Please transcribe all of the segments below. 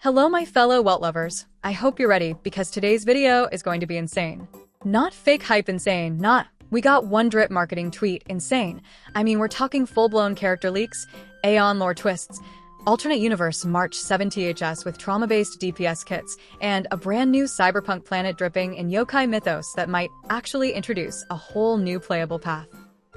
Hello my fellow Welt lovers. I hope you're ready because today's video is going to be insane. Not fake hype insane, not we got one drip marketing tweet insane. I mean, we're talking full-blown character leaks, Aeon lore twists, alternate universe March 7 THS with trauma-based DPS kits, and a brand new cyberpunk planet dripping in yokai mythos that might actually introduce a whole new playable path.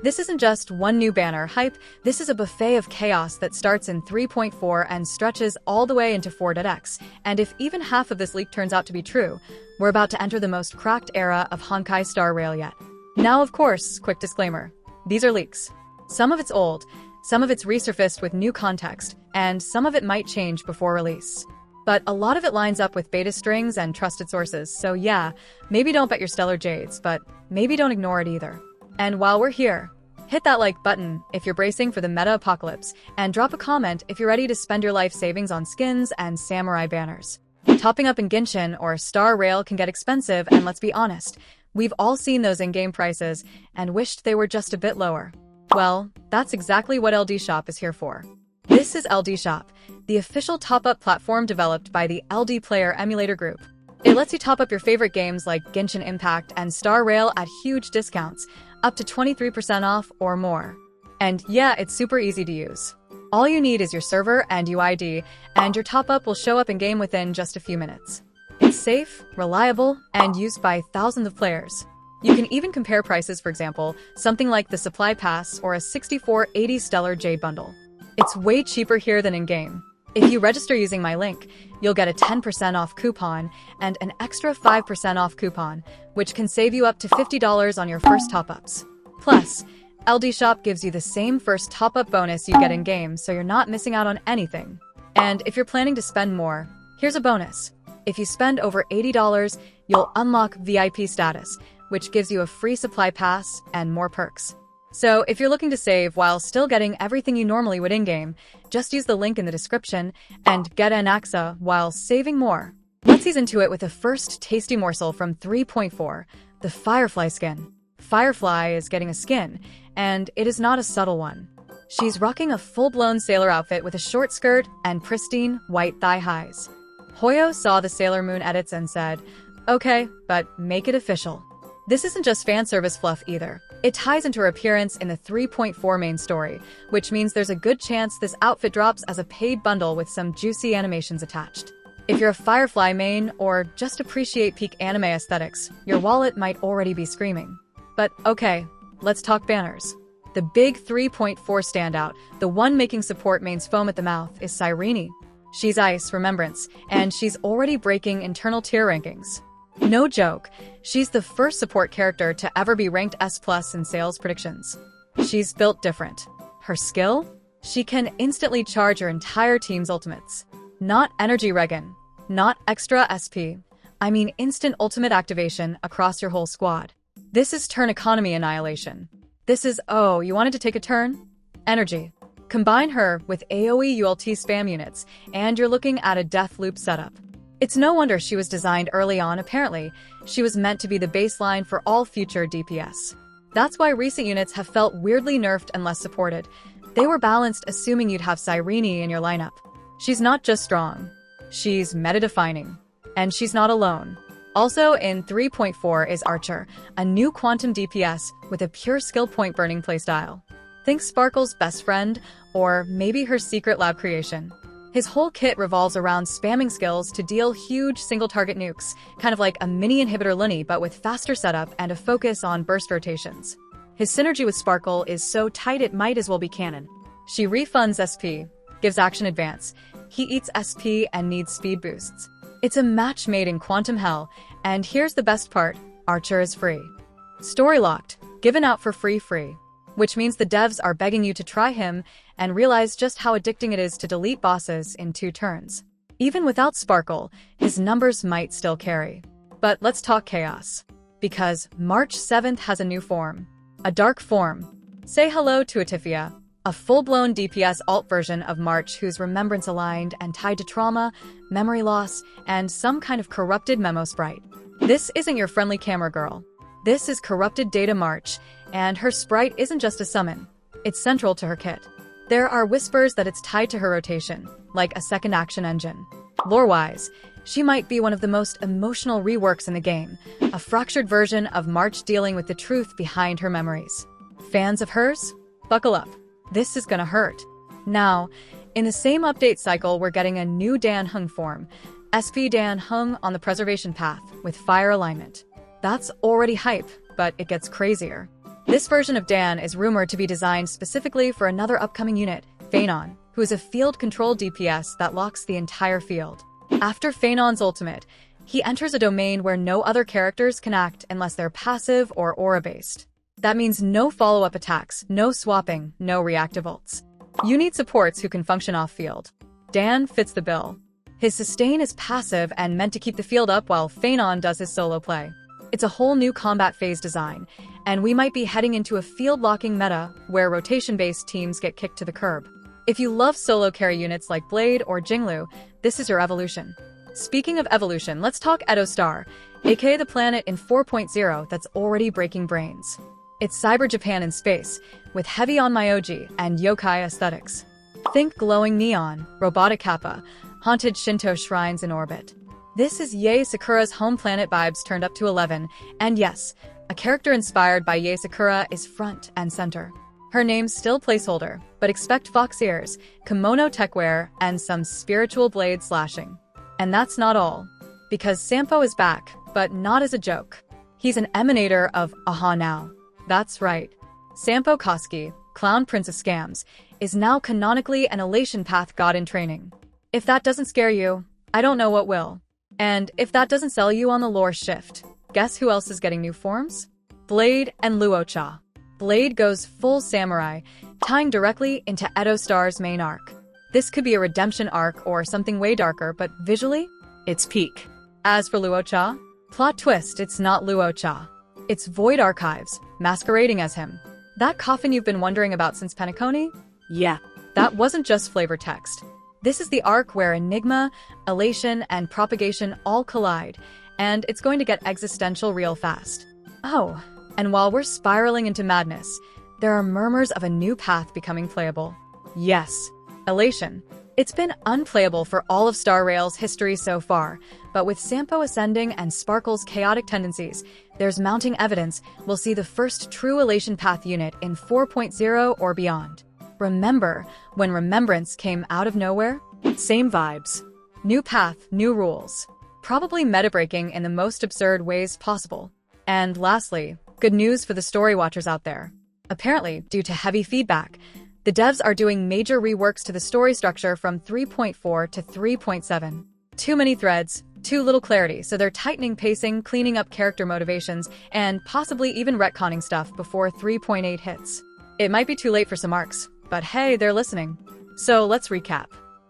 This isn't just one new banner hype, this is a buffet of chaos that starts in 3.4 and stretches all the way into 4.x, and if even half of this leak turns out to be true, we're about to enter the most cracked era of Honkai Star Rail yet. Now, of course, quick disclaimer, these are leaks. Some of it's old, some of it's resurfaced with new context, and some of it might change before release. But a lot of it lines up with beta strings and trusted sources, so yeah, maybe don't bet your stellar jades, but maybe don't ignore it either. And while we're here, hit that like button if you're bracing for the meta apocalypse, and drop a comment if you're ready to spend your life savings on skins and samurai banners. Topping up in Genshin or Star Rail can get expensive, and let's be honest, we've all seen those in-game prices and wished they were just a bit lower. Well, that's exactly what LD Shop is here for. This is LD Shop, the official top-up platform developed by the LD Player Emulator Group. It lets you top up your favorite games like Genshin Impact and Star Rail at huge discounts, up to 23% off or more. And yeah, it's super easy to use. All you need is your server and UID, and your top-up will show up in-game within just a few minutes. It's safe, reliable, and used by thousands of players. You can even compare prices, for example, something like the Supply Pass or a 6480 Stellar Jade Bundle. It's way cheaper here than in-game. If you register using my link, you'll get a 10% off coupon and an extra 5% off coupon, which can save you up to $50 on your first top-ups. Plus, LD Shop gives you the same first top-up bonus you get in-game, so you're not missing out on anything. And if you're planning to spend more, here's a bonus. If you spend over $80, you'll unlock VIP status, which gives you a free supply pass and more perks. So if you're looking to save while still getting everything you normally would in-game, just use the link in the description and get an AXA while saving more. Let's ease into it with the first tasty morsel from 3.4, the Firefly skin. Firefly is getting a skin, and it is not a subtle one. She's rocking a full-blown sailor outfit with a short skirt and pristine white thigh highs. Hoyo saw the Sailor Moon edits and said, "Okay, but make it official." This isn't just fan service fluff either. It ties into her appearance in the 3.4 main story, which means there's a good chance this outfit drops as a paid bundle with some juicy animations attached. If you're a Firefly main or just appreciate peak anime aesthetics, your wallet might already be screaming. But okay, let's talk banners. The big 3.4 standout, the one making support mains foam at the mouth, is Cyrene. She's Ice Remembrance, and she's already breaking internal tier rankings. No joke, she's the first support character to ever be ranked S+ in sales predictions. She's built different. Her skill? She can instantly charge her entire team's ultimates. Not energy regen, not extra SP. I mean instant ultimate activation across your whole squad. This is turn economy annihilation. This is, oh, you wanted to take a turn? Energy. Combine her with AoE ULT spam units, and you're looking at a death loop setup. It's no wonder she was designed early on. Apparently, she was meant to be the baseline for all future DPS. That's why recent units have felt weirdly nerfed and less supported. They were balanced, assuming you'd have Cyrene in your lineup. She's not just strong, she's meta-defining. And she's not alone. Also in 3.4 is Archer, a new quantum DPS with a pure skill point burning playstyle. Think Sparkle's best friend, or maybe her secret lab creation. His whole kit revolves around spamming skills to deal huge single-target nukes, kind of like a mini inhibitor Linny but with faster setup and a focus on burst rotations. His synergy with Sparkle is so tight it might as well be canon. She refunds SP, gives action advance, he eats SP and needs speed boosts. It's a match made in quantum hell, and here's the best part, Archer is free. Story locked, given out for free, which means the devs are begging you to try him and realize just how addicting it is to delete bosses in 2 turns. Even without Sparkle, his numbers might still carry. But let's talk chaos. Because March 7th has a new form. A dark form. Say hello to Atifia, a full-blown DPS alt version of March who's remembrance aligned and tied to trauma, memory loss, and some kind of corrupted memo sprite. This isn't your friendly camera girl. This is corrupted data March, and her sprite isn't just a summon. It's central to her kit. There are whispers that it's tied to her rotation, like a second action engine. Lore-wise, she might be one of the most emotional reworks in the game, a fractured version of March dealing with the truth behind her memories. Fans of hers? Buckle up. This is gonna hurt. Now, in the same update cycle, we're getting a new Dan Heng form, SP Dan Heng on the preservation path with fire alignment. That's already hype, but it gets crazier. This version of Dan is rumored to be designed specifically for another upcoming unit, Phanon, who is a field-controlled DPS that locks the entire field. After Phanon's ultimate, he enters a domain where no other characters can act unless they're passive or aura-based. That means no follow-up attacks, no swapping, no reactive ults. You need supports who can function off-field. Dan fits the bill. His sustain is passive and meant to keep the field up while Phanon does his solo play. It's a whole new combat phase design, and we might be heading into a field-locking meta where rotation-based teams get kicked to the curb. If you love solo carry units like Blade or Jinglu, this is your evolution. Speaking of evolution, let's talk EDO Star, aka the planet in 4.0 that's already breaking brains. It's Cyber Japan in space, with heavy on Myoji and yokai aesthetics. Think glowing neon, robotic kappa, haunted Shinto shrines in orbit. This is Yae Sakura's home planet vibes turned up to 11, and yes, a character inspired by Yae Sakura is front and center. Her name's still placeholder, but expect fox ears, kimono techwear, and some spiritual blade slashing. And that's not all, because Sampo is back, but not as a joke. He's an emanator of Aha Now. That's right. Sampo Koski, Clown Prince of Scams, is now canonically an Elation Path god in training. If that doesn't scare you, I don't know what will. And if that doesn't sell you on the lore shift, guess who else is getting new forms? Blade and Luocha. Blade goes full samurai, tying directly into EDO Star's main arc. This could be a redemption arc or something way darker, but visually, it's peak. As for Luocha, plot twist, it's not Luocha. It's Void Archives, masquerading as him. That coffin you've been wondering about since Penacony? Yeah, that wasn't just flavor text. This is the arc where Enigma, Elation, and Propagation all collide, and it's going to get existential real fast. Oh, and while we're spiraling into madness, there are murmurs of a new path becoming playable. Yes, Elation. It's been unplayable for all of Star Rail's history so far, but with Sampo ascending and Sparkle's chaotic tendencies, there's mounting evidence we'll see the first true Elation Path unit in 4.0 or beyond. Remember when Remembrance came out of nowhere? Same vibes. New path, new rules. Probably meta-breaking in the most absurd ways possible. And lastly, good news for the story watchers out there. Apparently, due to heavy feedback, the devs are doing major reworks to the story structure from 3.4 to 3.7. Too many threads, too little clarity, so they're tightening pacing, cleaning up character motivations, and possibly even retconning stuff before 3.8 hits. It might be too late for some arcs, but hey, they're listening. So let's recap.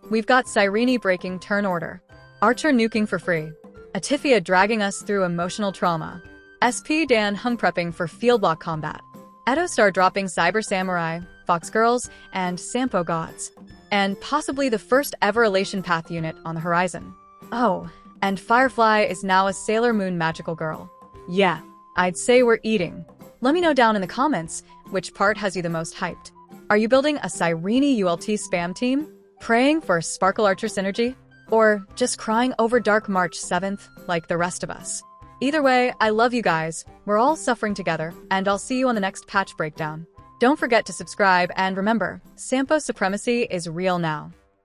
We've got Cyrene breaking turn order, Archer nuking for free, Atifia dragging us through emotional trauma, SP Dan Heng prepping for field block combat, EDO Star dropping Cyber Samurai, Fox Girls, and Sampo Gods, and possibly the first ever Elation Path unit on the horizon. Oh, and Firefly is now a Sailor Moon magical girl. Yeah, I'd say we're eating. Let me know down in the comments which part has you the most hyped. Are you building a Cyrene ULT spam team? Praying for Sparkle Archer synergy? Or just crying over Dark March 7th like the rest of us? Either way, I love you guys. We're all suffering together, and I'll see you on the next patch breakdown. Don't forget to subscribe, and remember, Sampo supremacy is real now.